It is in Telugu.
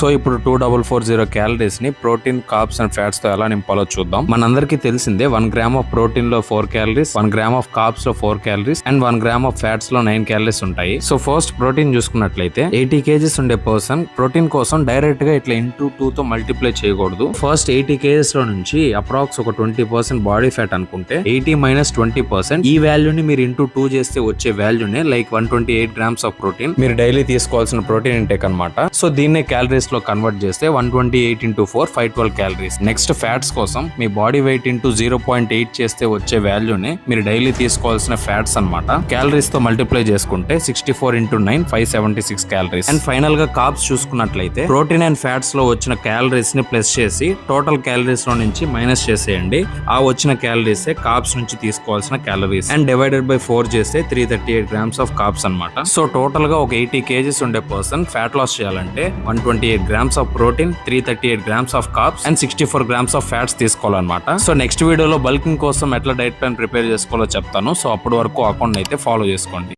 సో ఇప్పుడు 2440 క్యాలరీస్ ని ప్రోటీన్, కార్బ్స్ అండ్ ఫ్యాట్స్ తో ఎలా నింపాలో చూద్దాం. మనందరికీ తెలిసిందే 1 గ్రామ్ ఆఫ్ ప్రోటీన్ లో 4 క్యాలరీస్, 1 గ్రామ్ ఆఫ్ కార్బ్స్ లో 4 calories and 1 gram of fats లో 9 క్యాలరీస్ ఉంటాయి. సో ఫస్ట్ ప్రోటీన్ చూసుకున్నట్లయితే 80 kgs ఉండే పర్సన్ ప్రోటీన్ కోసం డైరెక్ట్ గా ఇట్లా ఇంటూ 2 తో మల్టిప్లై చేయకూడదు. ఫస్ట్ 80 kgs లో నుంచి అప్రాక్స్ ఒక 20% బాడీ ఫ్యాట్ అనుకుంటే 80 - 20% ఈ వాల్యూని మీరు ఇంటూ 2 చేస్తే వచ్చే వాల్యూనే లైక్ 128 grams ఆఫ్ ప్రోటీన్ మీరు డైలీ తీసుకోవాల్సిన ప్రోటీన్ ఇంటేక్ అనమాట. సో దీన్నే క్యాలరీస్ లో కన్వర్ట్ చేస్తే 128 × 4 512 క్యాలరీస్. నెక్స్ట్ ఫ్యాట్స్ కోసం మీ బాడీ వెయిట్ ఇంటూ 0.8 చేస్తే వచ్చే వాల్యూనే మీరు డైలీ తీసుకోవాల్సిన ఫ్యాట్స్ అనమాట. క్యాలరీస్ తో మల్టిప్లై చేసుకుంటే 64 × 9 576 క్యాలరీస్. అండ్ ఫైనల్ గా కార్బ్స్ చూసుకున్నట్లయితే ప్రోటీన్ అండ్ ఫ్యాట్స్ లో వచ్చిన క్యాలరీస్ ని ప్లస్ చేసి టోటల్ క్యాలరీస్ లో నుంచి మైనస్ చేసేయండి. ఆ వచ్చిన క్యాలరీస్ కార్బ్స్ నుంచి తీసుకోవాల్సిన క్యాలరీస్ అండ్ డివైడెడ్ బై 4 చేస్తే 338 grams ఆఫ్ కార్బ్స్ అనమాట. సో టోటల్ గా ఒక 80 kgs ఉండే పర్సన్ ఫ్యాట్ లాస్ చేయాలంటే 128 grams of protein, 338 grams of carbs and 64 grams of fats తీసుకోవాలన్నమాట. సో నెక్స్ట్ వీడియోలో బల్కింగ్ కోసం ఎట్లా డైట్ ప్లాన్ ప్రిపేర్ చేసుకోవాలో చెప్తాను. సో అప్పటి వరకు అకౌంట్ అయితే ఫాలో చేసుకోండి.